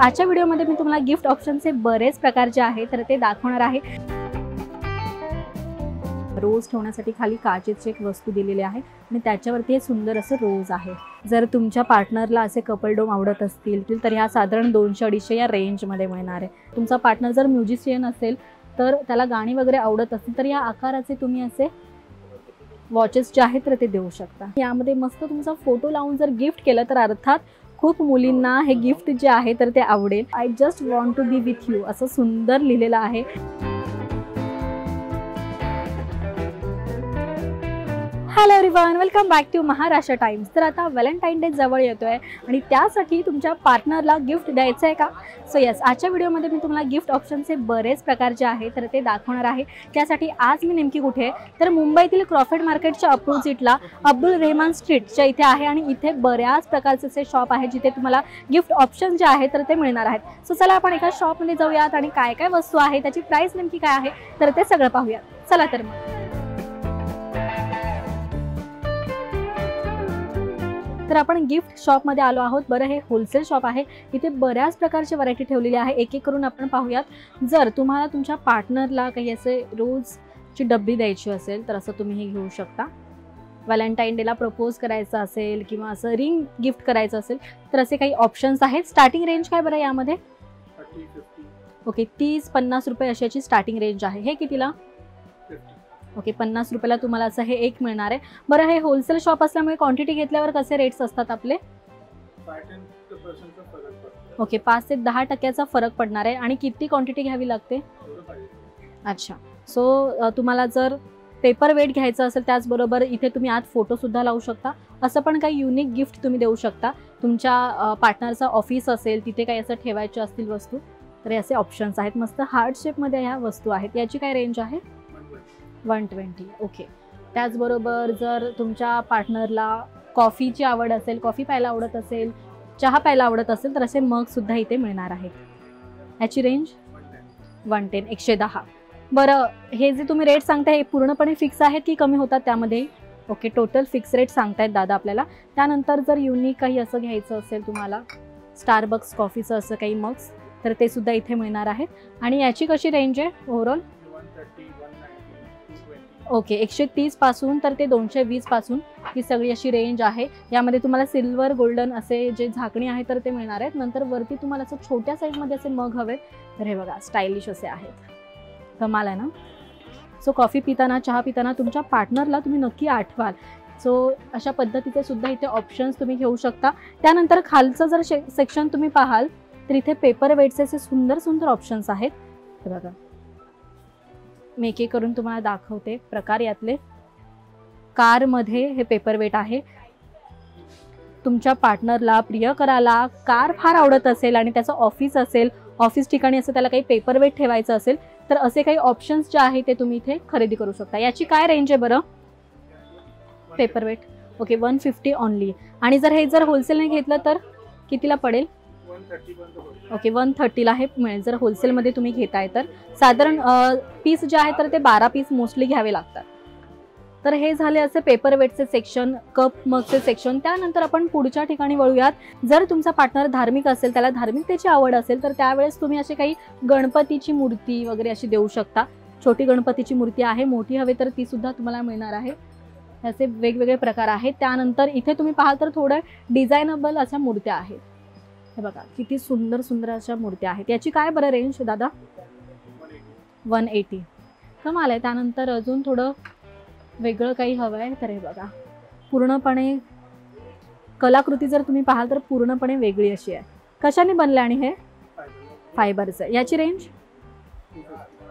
आजच्या व्हिडिओमध्ये मी तुम्हाला गिफ्ट ऑप्शनचे बरेच प्रकार जे आहे तर ते दाखवणार आहे। रोज ठेवण्यासाठी खाली काचेची एक वस्तू दिलेली आहे आणि त्याच्यावरती हे सुंदर असं रोज आहे। जर तुमच्या पार्टनरला असे कपल डोम आवडत असतील तर ह्या साधारण 200-250 या रेंजमध्ये मिळणार आहे। तुमचा पार्टनर जर म्युझिशियन असेल तर त्याला गाणी वगैरे आवडत असतील तर या आकाराचे तुम्ही असे वॉचेस जे आहेत तर ते देऊ शकता। यामध्ये मस्त तुमचा फोटो लावून जर गिफ्ट केलं तर अर्थात खूप मुलींना हे गिफ्ट जे आहे तर ते आवडेल। I just want to be with you असं सुंदर लिहिलेलं आहे। Hello everyone, welcome back to Maharashtra Times. तर आता व्हॅलेंटाईन डे जवळ येतोय आणि त्यासाठी तुमच्या पार्टनरला गिफ्ट द्यायचं आहे का? सो यस, आजच्या व्हिडिओमध्ये मी तुम्हाला गिफ्ट ऑप्शनचे बरेच प्रकार जे आहे तर ते दाखवणार आहे। त्यासाठी आज मी नेमकी कुठे आहे तर मुंबईतील क्रॉफर्ड मार्केटच्या अपोजिटला अब्दुल रेहमान स्ट्रीटच्या इथे आहे आणि इथे बऱ्याच प्रकारचे असे शॉप आहे जिथे तुम्हाला गिफ्ट ऑप्शन जे आहे तर ते मिळणार आहेत। सो चला आपण एका शॉपमध्ये जाऊयात आणि काय काय वस्तू आहे त्याची प्राइस नेमकी काय आहे तर ते सगळं पाहूयात। चला तर मग। तर आपण गिफ्ट शॉपमध्ये आलो आहोत। बरं, हे होलसेल शॉप आहे, इथे बऱ्याच प्रकारची व्हरायटी ठेवलेली आहे। एक एक करून आपण पाहूयात। जर तुम्हाला तुमच्या पार्टनरला काही असे रोजची डब्बी द्यायची असेल तर असं तुम्ही हे घेऊ शकता। व्हॅलेंटाईन डेला प्रपोज करायचं असेल किंवा असं रिंग गिफ्ट करायचं असेल तर असे काही ऑप्शन्स आहेत। स्टार्टिंग रेंज काय बरं यामध्ये? ओके, 30-50 रुपये अशी याची स्टार्टिंग रेंज आहे। हे कितीला? ओके, 50 रुपयाला तुम्हाला असं हे एक मिळणार आहे। बरं, हे होलसेल शॉप असल्यामुळे क्वांटिटी घेतल्यावर कसे रेट्स असतात आपले? ओके, 5 ते 10% फरक पडणार आहे। आणि किती क्वांटिटी घ्यावी लागते? अच्छा, सो तुम्हाला जर पेपर वेट घ्यायचं असेल त्याचबरोबर इथे तुम्ही आत फोटोसुद्धा लावू शकता। असं पण काही युनिक गिफ्ट तुम्ही देऊ शकता। तुमच्या पार्टनरचा ऑफिस असेल तिथे काही असं ठेवायचे असतील वस्तू तर असे ऑप्शन्स आहेत। मस्त हार्ट शेपमध्ये ह्या वस्तू आहेत। याची काय रेंज आहे? 120। ओके, त्याचबरोबर जर तुमच्या पार्टनरला कॉफीची आवड असेल, कॉफी प्यायला आवडत असेल, चहा प्यायला आवडत असेल तर असे मगसुद्धा इथे मिळणार आहेत। याची रेंज 110, 110। बरं, हे जे तुम्ही रेट सांगताय हे पूर्णपणे फिक्स आहेत की कमी होतात त्यामध्ये? ओके, टोटल फिक्स रेट सांगतायत दादा आपल्याला। त्यानंतर जर युनिक काही असं घ्यायचं असेल तुम्हाला, स्टारबक्स कॉफीचं असं काही मग्स तर ते सुद्धा इथे मिळणार आहेत। आणि याची कशी रेंज आहे ओव्हरऑल? ओके, 130 पासून तर ते 220 पासून ही सगळी अशी रेंज आहे। यामध्ये तुम्हाला सिल्वर, गोल्डन असे जे झाकणी आहे तर ते मिळणार आहेत। नंतर वरती तुम्हाला असं छोट्या साईजमध्ये असे मग हवे तर हे बघा स्टायलिश असे आहेत। कमाल आहे ना? सो कॉफी पिताना, चहा पिताना तुमच्या पार्टनरला तुम्ही नक्की आठवाल। सो अशा पद्धतीचे सुद्धा इथे ऑप्शन्स तुम्ही घेऊ शकता। त्यानंतर खालचं जर सेक्शन तुम्ही पाहाल तर इथे पेपर वेट्सचे असे सुंदर सुंदर ऑप्शन्स आहेत। हे बघा, मी एक एक करून तुम्हाला दाखवते प्रकार यातले। कारमध्ये हे पेपर वेट आहे। तुमच्या पार्टनरला, प्रियकराला कार फार आवडत असेल आणि त्याचं ऑफिस असेल, ऑफिस ठिकाणी असं त्याला काही पेपर वेट ठेवायचं असेल तर असे काही ऑप्शन्स जे आहे ते तुम्ही इथे खरेदी करू शकता। याची काय रेंज आहे बरं पेपर वेट? Okay, 150 only. आणि जर हे होलसेलने घेतलं तर कितीला पडेल? ओके, 130ला हे मिळेल जर होलसेलमध्ये तुम्ही घेताय तर। साधारण पीस जे आहे तर ते 12 पीस मोस्टली घ्यावे लागतात। तर हे झाले असे पेपर वेटचे सेक्शन, कप मगचे सेक्शन। त्यानंतर आपण पुढच्या ठिकाणी वळूयात। जर तुमचा पार्टनर धार्मिक असेल, त्याला धार्मिकतेची आवड असेल तर त्यावेळेस तुम्ही अशी काही गणपतीची मूर्ती वगैरे अशी देऊ शकता। छोटी गणपतीची मूर्ती आहे, मोठी हवे तर ती सुद्धा तुम्हाला मिळणार आहे। असे वेगवेगळे प्रकार आहेत। त्यानंतर इथे तुम्ही पाहाल तर थोडं डिझायनेबल अशा मूर्त्या आहेत। हे बघा किती सुंदर सुंदर अशा मूर्त्या आहेत। याची काय बरं रेंज दादा? 180। कमाल आहे। त्यानंतर अजून थोडं वेगळं काही हवं आहे तर हे बघा पूर्णपणे कलाकृती जर तुम्ही पाहाल तर पूर्णपणे वेगळी अशी आहे। कशाने बनले आणि हे फायबरचं? याची रेंज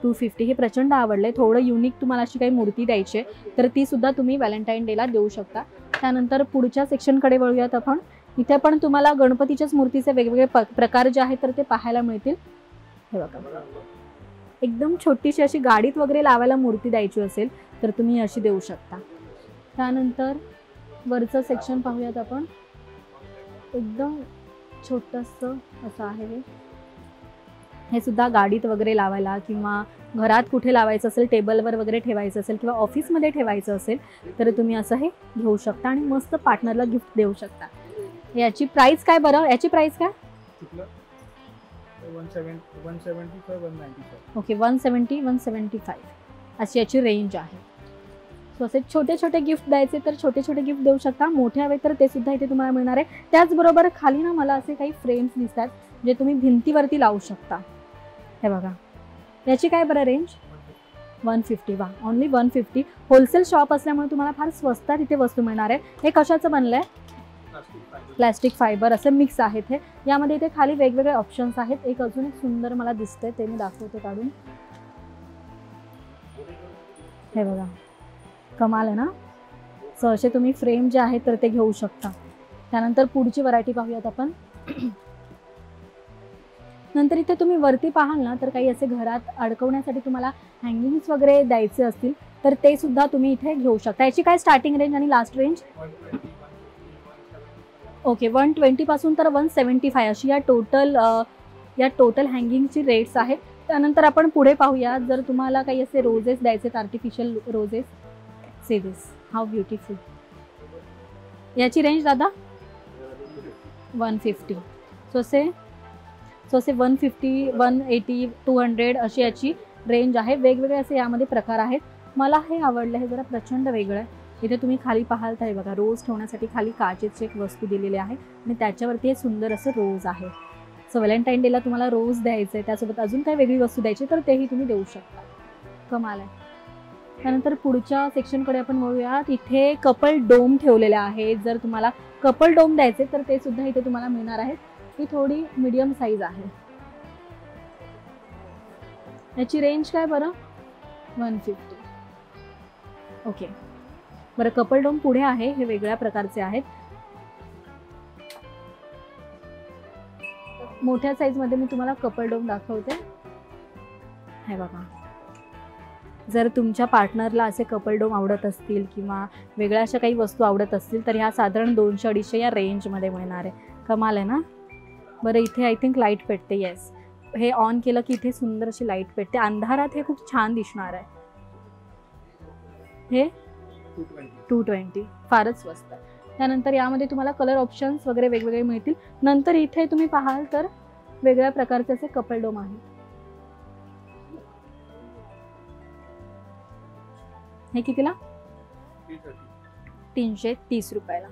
250। हे प्रचंड आवडले। थोडं युनिक तुम्हाला अशी काही मूर्ती द्यायची आहे तर ती सुद्धा तुम्ही व्हॅलेंटाईन डेला देऊ शकता। त्यानंतर पुढच्या सेक्शनकडे वळूयात आपण। इथे पण तुम्हाला गणपतीच्याच मूर्तीचे वेगवेगळे प्रकार जे आहेत तर ते पाहायला मिळतील। हे बघा एकदम छोटीशी अशी गाडीत वगैरे लावायला मूर्ती द्यायची असेल तर तुम्ही अशी देऊ शकता। त्यानंतर वरचं सेक्शन पाहूयात आपण। एकदम छोटंसं असं आहे हे सुद्धा गाडीत वगैरे लावायला किंवा घरात कुठे लावायचं असेल, टेबलवर वगैरे ठेवायचं असेल किंवा ऑफिसमध्ये ठेवायचं असेल तर तुम्ही असं हे घेऊ शकता आणि मस्त पार्टनरला गिफ्ट देऊ शकता। याची प्राइस काय बरं? याची प्राइस काय? 175 195. ओके 170 175 अशी याची रेंज आहे. सो असे छोटे छोटे गिफ्ट द्यायचे तर छोटे छोटे गिफ्ट देऊ शकता, मोठे हवे तर ते सुद्धा इथे तुम्हाला मिळणार आहे. त्याचबरोबर खाली ना मला असे काही फ्रेम्स दिसतात जे तुम्ही भिंतीवरती लावू शकता. हे बघा, याची काय बरं रेंज? 150. वा, ओनली 150. होलसेल शॉप असल्यामुळे तुम्हाला फार स्वस्तात इथे वस्तू मिळणार आहे. हे कशाचं बनलं आहे? प्लॅस्टिक फायबर असं मिक्स आहेत हे. यामध्ये इथे खाली वेगवेगळे ऑप्शन्स आहेत. एक अजून एक सुंदर मला दिसतंय ते मी दाखवते काढून. हे बघा, कमाल आहे ना. सो असे तुम्ही फ्रेम जे आहेत तर ते घेऊ शकता. त्यानंतर पुढची व्हरायटी पाहूयात आपण. नंतर इथे तुम्ही वरती पाहाल ना तर काही असे घरात अडकवण्यासाठी तुम्हाला हँगिंग्स वगैरे द्यायचे असतील तर ते सुद्धा तुम्ही इथे घेऊ शकता. याची काय स्टार्टिंग रेंज आणि लास्ट रेंज? ओके 120 पासून तर 175 अशी या टोटल हँगिंगची रेट्स आहेत. त्यानंतर आपण पुढे पाहूया. जर तुम्हाला काही असे रोजेस द्यायचे artificial roses, see this how beautiful. याची रेंज दादा 150. सो असे 150 180 200 अशी याची रेंज आहे. वेगवेगळे असे यामध्ये प्रकार आहेत. मला हे आवडलं, हे जरा प्रचंड वेगळं आहे. इथे तुम्ही खाली पाहाल तर बघा, रोज ठेवण्यासाठी खाली काचेची एक वस्तू दिलेली आहे आणि त्याच्यावरती हे सुंदर असं रोज आहे. सो व्हॅलेंटाईन डेला तुम्हाला रोज द्यायचं आहे, त्यासोबत अजून काही वेगळी वस्तू द्यायची तर तेही तुम्ही देऊ शकता. कमाल आहे. त्यानंतर पुढच्या सेक्शनकडे आपण वळूयात. इथे कपल डोम ठेवलेले आहेत. जर तुम्हाला कपल डोम द्यायचे तर ते सुद्धा इथे तुम्हाला मिळणार आहेत. ही थोडी मीडियम साईज आहे. याची रेंज काय बरं? 150. ओके बरं, कपल डोम पुढे आहे. हे वेगळ्या प्रकारचे आहेत. मोठ्या साईजमध्ये मी तुम्हाला कपल डोम दाखवते. हे बघा, जर तुमच्या पार्टनरला असे कपल डोम आवडत असतील किंवा वेगळ्या अशा काही वस्तू आवडत असतील तर ह्या साधारण 200-250 या रेंजमध्ये मिळणार आहे. कमाल आहे ना. बरं, इथे आय थिंक लाईट पेटते. येस, हे ऑन केलं की इथे सुंदर अशी लाईट पेटते. अंधारात हे खूप छान दिसणार आहे. हे 220 फारच स्वस्त. त्यानंतर यामध्ये तुम्हाला कलर ऑप्शन्स वगैरे वेगवेगळे मिळतील. नंतर इथे तुम्ही पाहाल तर वेगळ्या प्रकारचे असे कपल डोम आहेत. हे कितीला? 330 रुपयाला.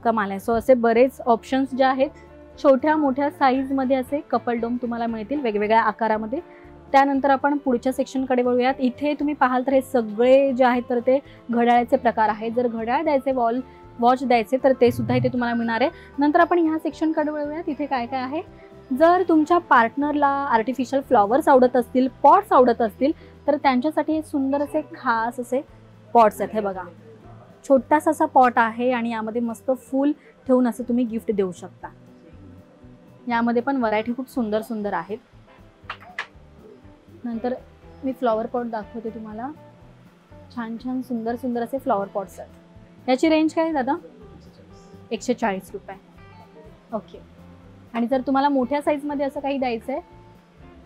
कमाल आहे. सो असे बरेच ऑप्शन्स जे आहेत, छोट्या मोठ्या साईजमध्ये असे कपल डोम तुम्हाला मिळतील वेगवेगळ्या आकारामध्ये. त्यानंतर आपण पुढच्या सेक्शनकडे वळूयात. इथे तुम्ही पाहाल तर हे सगळे जे आहेत तर ते घड्याळाचे प्रकार आहेत. जर घड्याळ द्यायचे, वॉच द्यायचे तर ते सुद्धा इथे तुम्हाला मिळणार आहे. नंतर आपण ह्या सेक्शनकडे वळूयात. इथे काय काय आहे? जर तुमच्या पार्टनरला आर्टिफिशियल फ्लॉवर्स आवडत असतील, पॉट्स आवडत असतील तर त्यांच्यासाठी हे सुंदर असे खास असे पॉट्स आहेत. हे बघा, छोटासा असा पॉट आहे आणि यामध्ये मस्त फूल ठेवून असं तुम्ही गिफ्ट देऊ शकता. यामध्ये पण व्हरायटी खूप सुंदर सुंदर आहेत. नंतर मी फ्लॉवर पॉट दाखवते तुम्हाला. छान छान सुंदर सुंदर असे फ्लॉवर पॉट्स आहेत. याची रेंज काय आहे दादा? 140 रुपये. ओके. आणि जर तुम्हाला मोठ्या साईजमध्ये असं काही द्यायचं आहे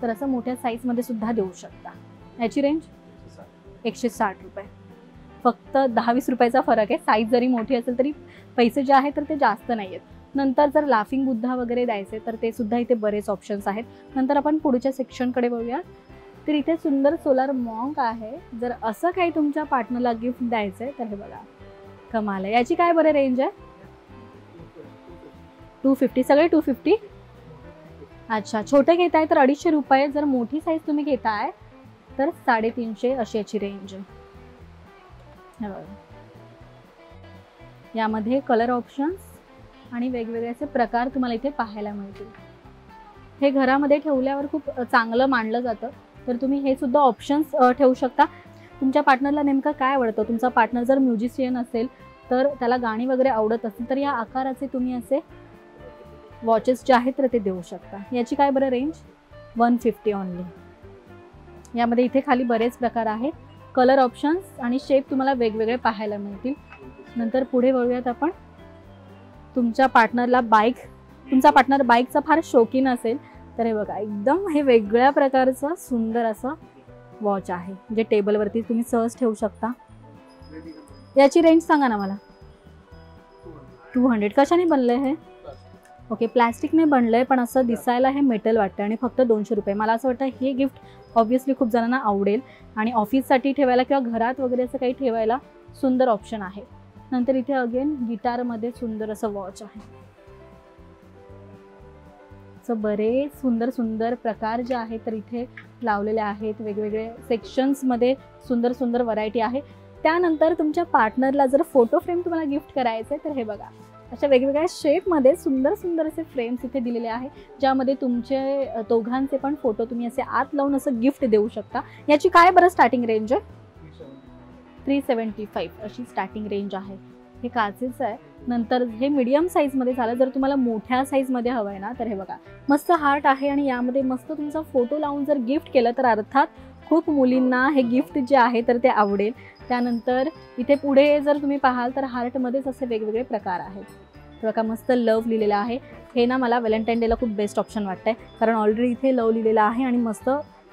तर असं मोठ्या साईजमध्ये सुद्धा देऊ शकता. याची रेंज 160 रुपये. फक्त 10-20 रुपयाचा फरक आहे. साईज जरी मोठी असेल तरी पैसे जे आहेत तर ते जास्त नाही आहेत. नंतर जर लाफिंग बुद्धा वगैरे द्यायचे तर ते सुद्धा इथे बरेच ऑप्शन्स आहेत. नंतर आपण पुढच्या सेक्शनकडे बघूया. तर इथे सुंदर सोलार मॉन्क आहे. जर असं काही तुमच्या पार्टनरला गिफ्ट द्यायचं आहे तर हे बघा, कमाल आहे. याची काय बरं रेंज आहे? 250. सगळे 250. अच्छा, छोटे घेताय तर 250 रुपये. जर मोठी साईज तुम्ही घेताय तर 350 अशी याची रेंज आहे. हे बघा, यामध्ये कलर ऑप्शन्स आणि वेगवेगळे असे प्रकार तुम्हाला इथे पाहायला मिळतील. हे घरामध्ये ठेवल्यावर खूप चांगलं मानलं जातं. तर तुम्ही हे सुद्धा ऑप्शन्स ठेवू शकता. तुमच्या पार्टनरला नेमकं काय आवडतं? तुमचा पार्टनर जर म्युझिशियन असेल तर त्याला गाणी वगैरे आवडत असतील तर या आकाराचे तुम्ही असे वॉचेस जे आहेत तर ते देऊ शकता. याची काय बरं रेंज? 150 ओनली. यामध्ये इथे खाली बरेच प्रकार आहेत. कलर ऑप्शन्स आणि शेप तुम्हाला वेगवेगळे पाहायला मिळतील. नंतर पुढे वळूयात आपण. तुमच्या पार्टनरला तुमचा पार्टनर बाईकचा फार शौकीन असेल तर हे बघा, एकदम हे वेगळ्या प्रकारचं सुंदर असं वॉच आहे जे टेबलवरती तुम्ही सहज ठेवू शकता. याची रेंज सांगा ना मला. 200. कशाने बनलं हे? ओके, प्लॅस्टिकने बनलंय पण असं दिसायला हे मेटल वाटतं आणि फक्त 200 रुपये. मला असं वाटतं हे गिफ्ट ऑब्व्हियसली खूप जणांना आवडेल आणि ऑफिससाठी ठेवायला किंवा घरात वगैरे असं काही ठेवायला सुंदर ऑप्शन आहे. नंतर इथे अगेन गिटारमध्ये सुंदर असं वॉच आहे. सो बरेच सुंदर सुंदर प्रकार जे आहेत तर इथे लावलेले आहेत. वेगवेगळे सेक्शन्समध्ये सुंदर सुंदर व्हरायटी आहे. त्यानंतर तुमच्या पार्टनरला जर फोटो फ्रेम तुम्हाला गिफ्ट करायचे तर हे बघा, अशा वेगवेगळ्या शेपमध्ये सुंदर सुंदर असे फ्रेम्स इथे दिलेले आहे, ज्यामध्ये तुमचे दोघांचे पण फोटो तुम्ही असे आत लावून असं गिफ्ट देऊ शकता. याची काय बरं स्टार्टिंग रेंज आहे? 375 अशी स्टार्टिंग रेंज आहे. हे काचेचं आहे. नंतर हे मीडियम साईजमध्ये झालं. जर तुम्हाला मोठ्या साईजमध्ये हवं आहे ना तर हे बघा, मस्त हार्ट आहे आणि यामध्ये मस्त तुमचा फोटो लावून जर गिफ्ट केलं तर अर्थात खूप मुलींना हे गिफ्ट जे आहे तर ते आवडेल. त्यानंतर इथे पुढे जर तुम्ही पाहाल तर हार्टमध्येच असे वेगवेगळे प्रकार आहेत. बघा मस्त लव लिहिलेलं आहे. हे ना मला व्हॅलेंटाईन डेला खूप बेस्ट ऑप्शन वाटतंय, कारण ऑलरेडी इथे लव लिहिलेलं आहे आणि मस्त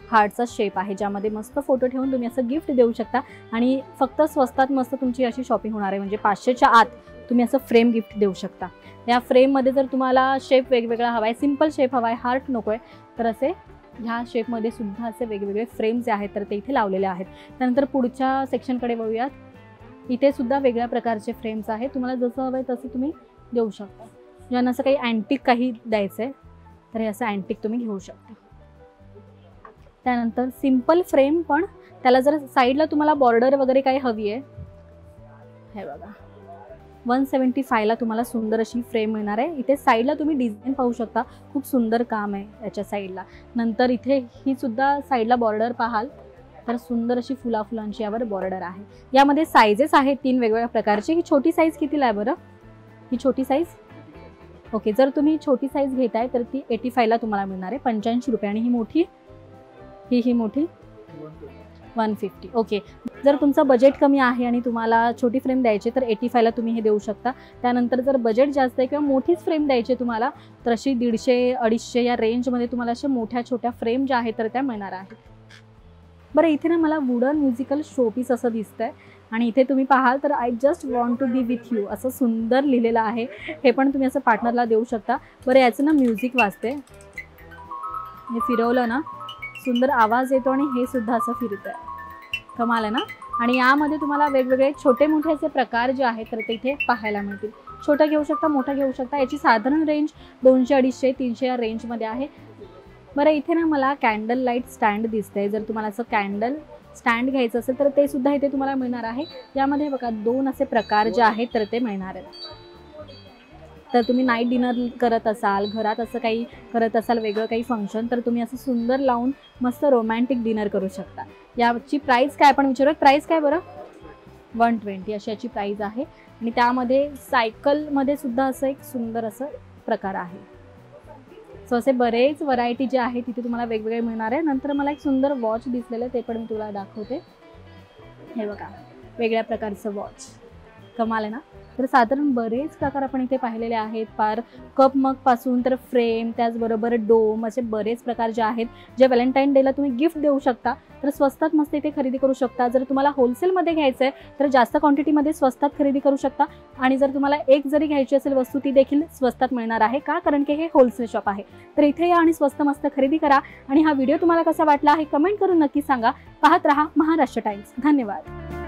हार्टचा शेप आहे, ज्यामध्ये मस्त फोटो ठेवून तुम्ही असं गिफ्ट देऊ शकता. आणि फक्त स्वस्तात मस्त तुमची अशी शॉपिंग होणार आहे. म्हणजे 500च्या आत तुम्ही असं फ्रेम गिफ्ट देऊ शकता. या फ्रेममध्ये जर तुम्हाला शेप वेगवेगळा हवा आहे, सिम्पल शेप हवा आहे, हार्ट नको आहे, तर असे ह्या शेपमध्ये सुद्धा असे वेगवेगळे फ्रेम जे आहेत तर ते इथे लावलेले आहेत. त्यानंतर पुढच्या सेक्शनकडे बघूयात. इथे सुद्धा वेगळ्या प्रकारचे फ्रेम्स आहेत. तुम्हाला जसं हवं आहे तसं तुम्ही देऊ शकता. ज्यांना असं काही अँटिक काही द्यायचं आहे तर हे असं अँटिक तुम्ही घेऊ शकता. त्यानंतर सिम्पल फ्रेम, पण त्याला जर साईडला तुम्हाला बॉर्डर वगैरे काही हवी आहे, हे बघा 175ला तुम्हाला सुंदर अशी फ्रेम मिळणार आहे. इथे साईडला तुम्ही डिझाईन पाहू शकता, खूप सुंदर काम आहे याच्या साईडला. नंतर इथे ही सुद्धा साईडला बॉर्डर पाहाल तर सुंदर अशी फुलांची यावर बॉर्डर आहे. यामध्ये साईजेस आहेत 3 वेगवेगळ्या प्रकारची. ही छोटी साईज कितीला आहे बरं? ही छोटी साईज ओके, जर तुम्ही छोटी साईज घेताय तर ती 85ला तुम्हाला मिळणार आहे, 85 रुपये. आणि ही मोठी, ही मोठी 150. ओके, जर तुमचं बजेट कमी आहे आणि तुम्हाला छोटी फ्रेम द्यायची तर 85ला तुम्ही हे देऊ शकता. त्यानंतर जर बजेट जास्त आहे किंवा मोठीच फ्रेम द्यायची तुम्हाला तर अशी 150-250 या रेंजमध्ये तुम्हाला अशा मोठ्या छोट्या फ्रेम ज्या आहेत तर त्या मिळणार आहेत. बरं, इथे ना मला वुडन म्युझिकल शोपीस असं दिसतंय आणि इथे तुम्ही पाहाल तर I just want to be with you असं सुंदर लिहिलेलं आहे. हे पण तुम्ही असं पार्टनरला देऊ शकता. बरं, याचं ना म्युझिक वाजते, हे फिरवलं ना सुंदर आवाज येतो आणि हे सुद्धा असं फिरत आहे. कमाल आहे ना. आणि यामध्ये तुम्हाला वेगवेगळे छोटे मोठे असे प्रकार जे आहेत तर ते इथे पाहायला मिळतील. छोटा घेऊ शकता, मोठा घेऊ शकता. याची साधारण रेंज 200-250-300 या रेंजमध्ये आहे. बरं, इथे ना मला कॅन्डल लाईट स्टँड दिसतंय. जर तुम्हाला असं कॅन्डल स्टँड घ्यायचं असेल तर ते सुद्धा इथे तुम्हाला मिळणार आहे. यामध्ये बघा 2 असे प्रकार जे आहेत तर ते मिळणार आहेत. तर तुम्ही नाईट डिनर करत असाल, घरात असं काही करत असाल वेगळं काही फंक्शन, तर तुम्ही असं सुंदर लावून मस्त रोमॅन्टिक डिनर करू शकता. याची प्राईस काय आपण विचारूयात? प्राईस काय बरं? 120 अशी याची प्राईस आहे. आणि त्यामध्ये सायकलमध्ये सुद्धा असं एक सुंदर असं प्रकार आहे. सो असे बरेच व्हरायटी जे आहे तिथे तुम्हाला वेगवेगळे मिळणार आहे. नंतर मला एक सुंदर वॉच दिसलेलं आहे, ते पण मी तुला दाखवते. हे बघा, वेगळ्या प्रकारचं वॉच. कमाल आहे ना. तर साधारण बरेच प्रकार आपण इथे पाहिलेले आहेत. पार कप मग पासून तर फ्रेम, त्याचबरोबर डोम, असे बरेच प्रकार जे आहेत जे व्हॅलेंटाईन डेला तुम्ही गिफ्ट देऊ शकता तर स्वस्तात मस्त इथे खरेदी करू शकता. जर तुम्हाला होलसेलमध्ये घ्यायचं आहे तर जास्त क्वांटिटीमध्ये स्वस्तात खरेदी करू शकता. आणि जर तुम्हाला एक जरी घ्यायची असेल वस्तू ती देखील स्वस्तात मिळणार आहे. का? कारण की हे होलसेल शॉप आहे. तर इथे या आणि स्वस्त मस्त खरेदी करा. आणि हा व्हिडिओ तुम्हाला कसा वाटला हे कमेंट करून नक्की सांगा. पाहत रहा महाराष्ट्र टाइम्स. धन्यवाद.